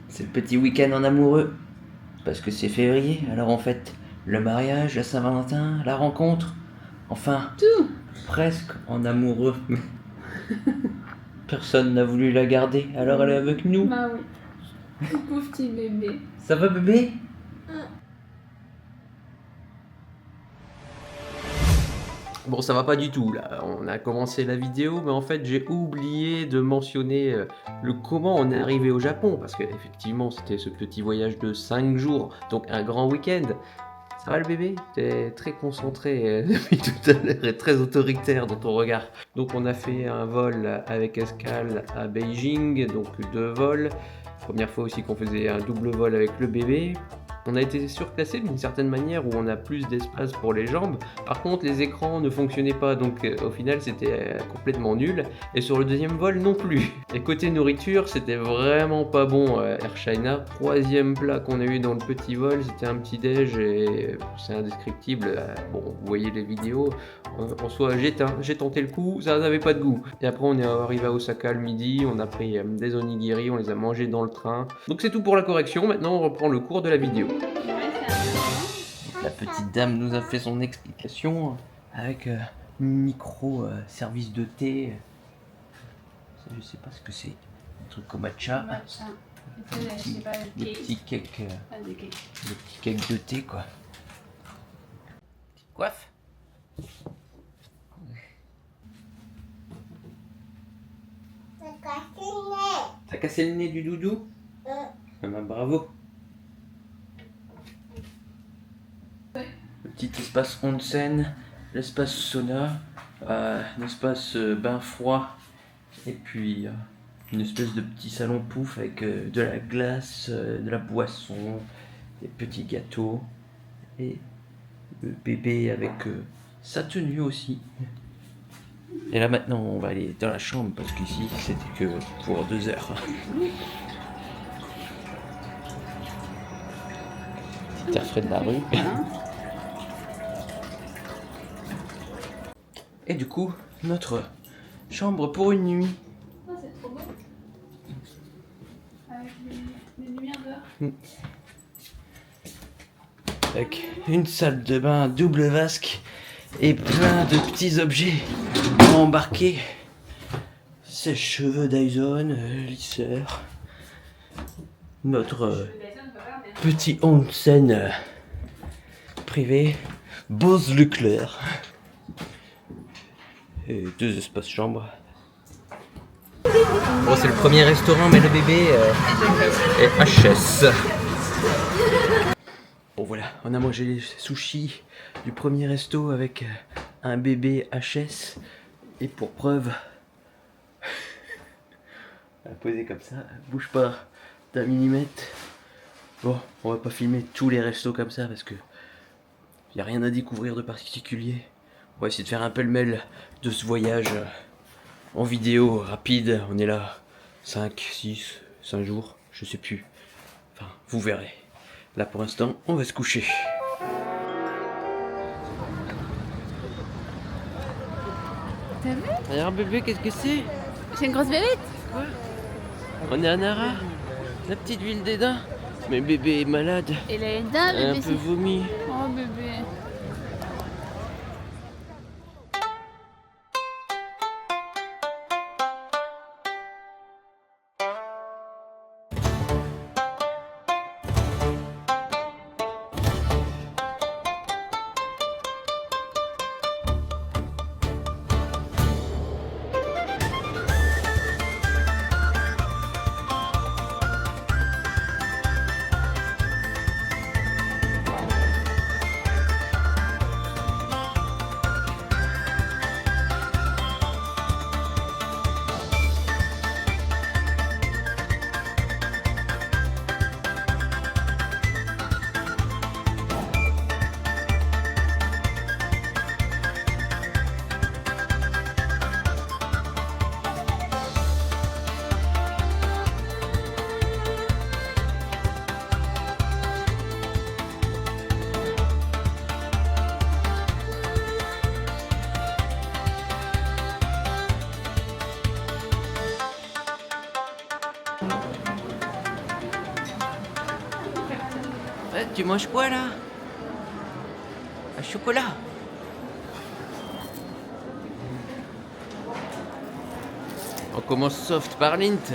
C'est le petit week-end en amoureux. Parce que c'est février, alors en fait, le mariage, la Saint-Valentin, la rencontre, enfin, tout presque en amoureux. Personne n'a voulu la garder, alors elle est avec nous. Bah oui. Pauvre petit bébé. Ça va bébé? Bon, ça va pas du tout là, on a commencé la vidéo, mais en fait j'ai oublié de mentionner le comment on est arrivé au Japon, parce que effectivement c'était ce petit voyage de 5 jours, donc un grand week-end. Ça va le bébé? T'es très concentré depuis tout à l'heure et très autoritaire dans ton regard. Donc on a fait un vol avec escale à Beijing, donc 2 vols. Première fois aussi qu'on faisait un double vol avec le bébé. On a été surclassé d'une certaine manière où on a plus d'espace pour les jambes. Par contre, les écrans ne fonctionnaient pas, donc au final, c'était complètement nul. Et sur le deuxième vol, non plus. Et côté nourriture, c'était vraiment pas bon, Air China. Troisième plat qu'on a eu dans le petit vol, c'était un petit déj et c'est indescriptible. Bon, vous voyez les vidéos. En soi, j'ai tenté le coup, ça n'avait pas de goût. Et après, on est arrivé à Osaka le midi, on a pris des onigiri, on les a mangés dans le train. Donc c'est tout pour la correction. Maintenant, on reprend le cours de la vidéo. La petite dame nous a fait son explication avec micro service de thé. Ça, je sais pas ce que c'est. Un truc au matcha. Des petits cakes. Des petits cakes de thé quoi. Petite coiffe. T'as cassé le nez du doudou? Ah bah, bravo. Le petit espace onsen, l'espace sauna, l'espace bain froid, et puis une espèce de petit salon pouf avec de la glace, de la boisson, des petits gâteaux, et le bébé avec sa tenue aussi. Et là maintenant on va aller dans la chambre parce qu'ici c'était que pour 2 heures. Petit air frais de la rue. Et du coup, notre chambre pour une nuit. Oh, c'est trop beau. Avec les lumières dehors. Avec une salle de bain double vasque et plein de petits objets embarqués. Sèche-cheveux Dyson, lisseur. Notre petit onsen privé, Bose Leclerc. Et 2 espaces chambres. Bon, c'est le premier restaurant, mais le bébé est HS. Bon voilà, on a mangé les sushis du premier resto avec un bébé HS. Et pour preuve, à poser comme ça, bouge pas d'un millimètre. Bon, on va pas filmer tous les restos comme ça parce que y a rien à découvrir de particulier. On va essayer de faire un pêle-mêle de ce voyage en vidéo rapide. On est là 5, 6, 5 jours, je sais plus. Enfin, vous verrez. Là pour l'instant, on va se coucher. T'as vu? Regarde bébé, qu'est-ce que c'est? C'est une grosse bébête? Quoi? On est à Nara, la petite ville d'Edin. Mais bébé est malade. Et là, d'un Elle a bébé. un peu vomi. Oh bébé. Ouais, tu manges quoi là? Un chocolat. On commence soft par Lindt,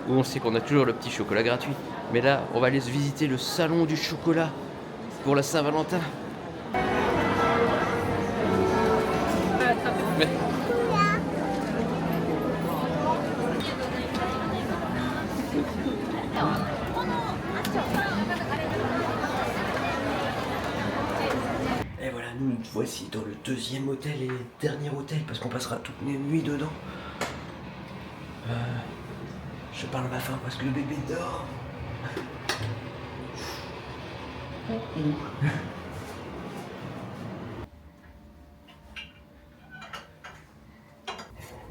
où on sait qu'on a toujours le petit chocolat gratuit. Mais là, on va aller se visiter le salon du chocolat pour la Saint-Valentin. Mais... Et voilà, nous voici dans le deuxième hôtel et dernier hôtel, parce qu'on passera toutes les nuits dedans. Je parle à ma femme parce que le bébé dort.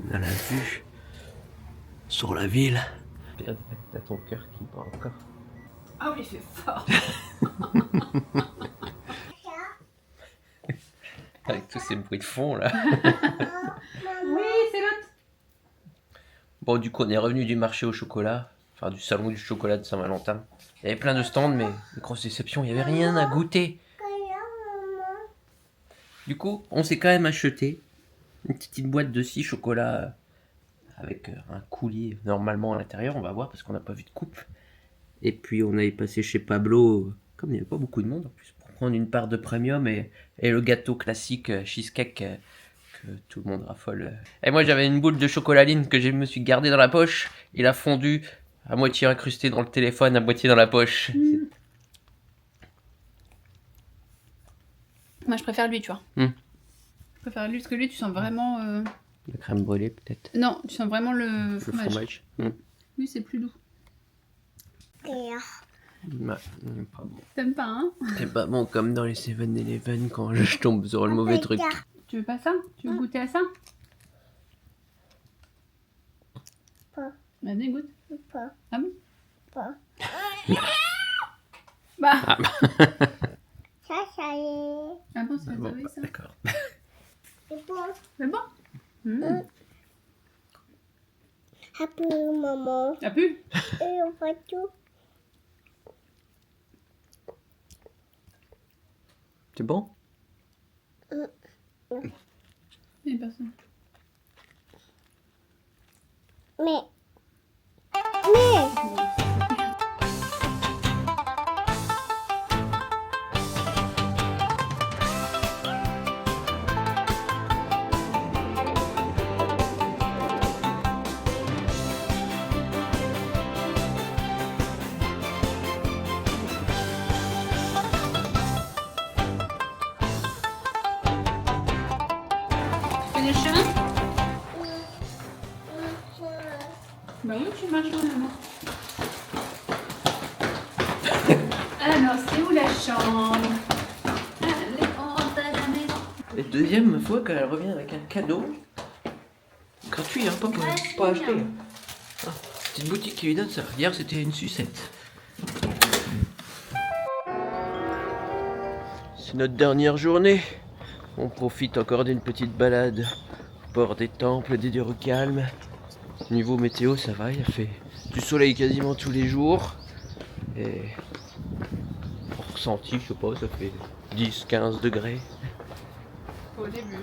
On a la vue sur la ville. T'as ton cœur qui bat encore. Ah oui, il fait fort. Avec tous ces bruits de fond là. Oui, c'est l'autre. Bon, du coup, on est revenu du marché au chocolat, enfin du salon du chocolat de Saint-Valentin. Il y avait plein de stands, mais grosse déception, il n'y avait rien à goûter. Du coup, on s'est quand même acheté une petite boîte de 6 chocolats avec un coulis normalement à l'intérieur, on va voir parce qu'on n'a pas vu de coupe. Et puis on avait passé chez Pablo, comme il n'y avait pas beaucoup de monde en plus, pour prendre une part de premium et le gâteau classique cheesecake que tout le monde raffole. Et moi j'avais une boule de chocolat Lindt que je me suis gardée dans la poche. Il a fondu à moitié incrusté dans le téléphone, à moitié dans la poche. Moi, je préfère lui, tu vois. Je préfère lui parce que lui, tu sens vraiment. La crème brûlée peut-être. Non, tu sens vraiment le Le fromage. fromage. Lui, c'est plus doux. Ouais, pas bon. T'aimes pas, hein? C'est pas bon comme dans les 7-Eleven quand je tombe sur le mauvais truc. Tu veux pas ça? Tu veux goûter à ça? Pas. Vas-y, goûte. Pas. Ah bon? Pas. Bah. Ça y est. Ah bon, c'est Bon, oui, ça? d'accord. C'est bon. C'est bon? Un peu, maman. T'as pu? Et on va tout. C'est bon? Il y a personne. Mais. Tu fais des chemins? Bah oui, tu marches dans la main. Alors, c'est où la chambre? Allez, on rentre à la maison. Et deuxième fois qu'elle revient avec un cadeau gratuit, hein, pas acheté. Ah, petite boutique qui lui donne ça. Hier c'était une sucette. C'est notre dernière journée. On profite encore d'une petite balade au port des Temples, des dieux calmes. Niveau météo, ça va, il a fait du soleil quasiment tous les jours. Et en ressenti, je sais pas, ça fait 10-15 degrés. Au début.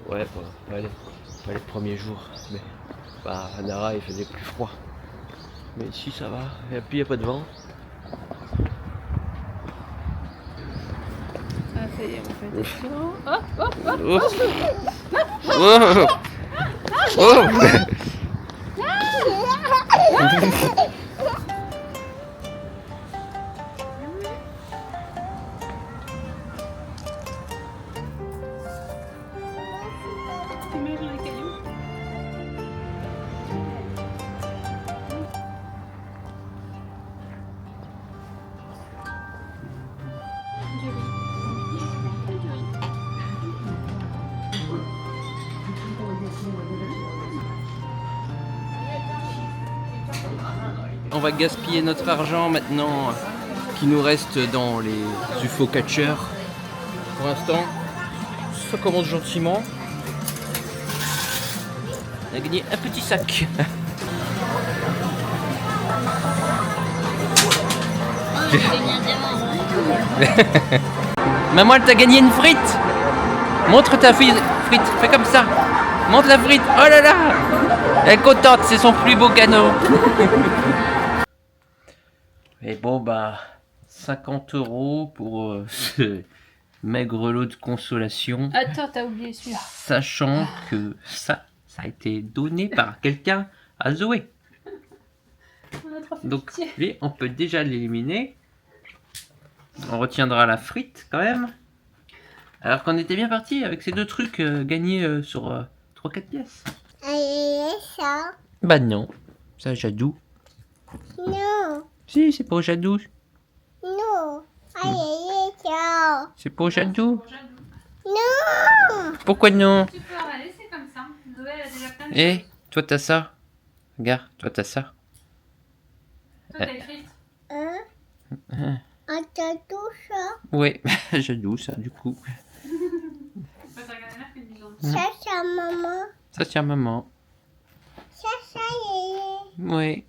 Ouais, pas les premiers jours. Mais bah, à Nara, il faisait plus froid. Mais ici, ça va. Et puis, il n'y a pas de vent. Ah, ça y est, on fait attention. Oh, oh, oh. Tu mets dans les cailloux. On va gaspiller notre argent maintenant qui nous reste dans les UFO catchers. Pour l'instant, ça commence gentiment. On a gagné un petit sac. Maman, elle t'a gagné une frite. Montre ta frite, fais comme ça. Montre la frite. Oh là là. Elle est contente, c'est son plus beau cadeau. Et bon, bah, 50 € pour ce maigre lot de consolation. Attends, t'as oublié celui-là. Sachant que ça a été donné par quelqu'un à Zoé. On a trop fait Donc, pitié. lui, on peut déjà l'éliminer. On retiendra la frite quand même. Alors qu'on était bien parti avec ces deux trucs gagnés sur 3-4 pièces. Allez, ça. Bah non, ça Jadou. Non. Si, c'est pour Jadou. Non. Allez, ça. C'est pour Jadou. Pour Jadou. Non. Pourquoi non? Tu peux la laisser comme ça. Zoé, elle a déjà plein de Eh, choses. toi t'as ça. Regarde, toi t'as ça. Toi, t'as écrit. Hein? On t'a tout ça. Ouais, Jadou ça du coup. Tu peux te regarder la frite, disons. Ça, ça, maman. Ça c'est à maman. Ça, ça, yéyé. Ouais.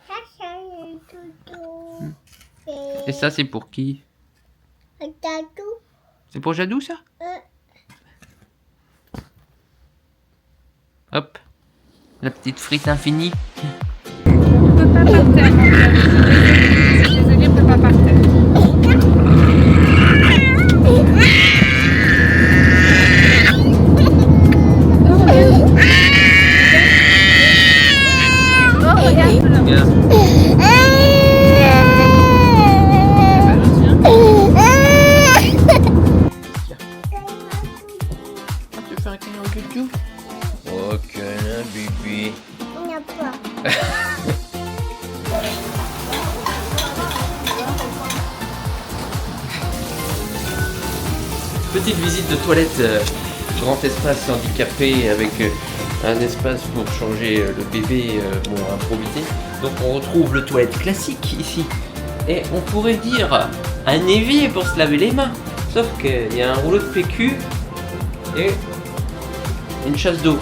Ça, ça, yéyé, toutou. Et ça c'est pour qui? On t'a tout. C'est pour Jadou ça? Hop. La petite frite infinie. On peut pas par terre, mon cœur. Je suis désolée, on peut pas par terre. Oh, regarde. Regarde. Tu veux faire un câlin au Jadou? Oh câlin bébé. Il n'y a pas. Petite visite de toilette, grand espace handicapé avec un espace pour changer le bébé, bon improvisé. Donc on retrouve le toilette classique ici. Et on pourrait dire un évier pour se laver les mains. Sauf qu'il y a un rouleau de PQ et une chasse d'eau.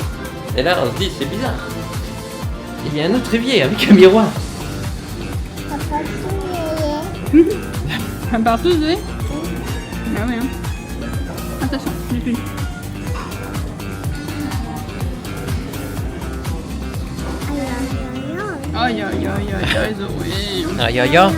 Et là on se dit c'est bizarre. Il y a un autre évier avec un miroir. Papa, tout, yéyé. Un partout, Zoé? Ah oui, hein. Attention, j'ai plus. Alors, non. Aïe, aïe, aïe, aïe, aïe, Zoé. Aïe aïe aïe.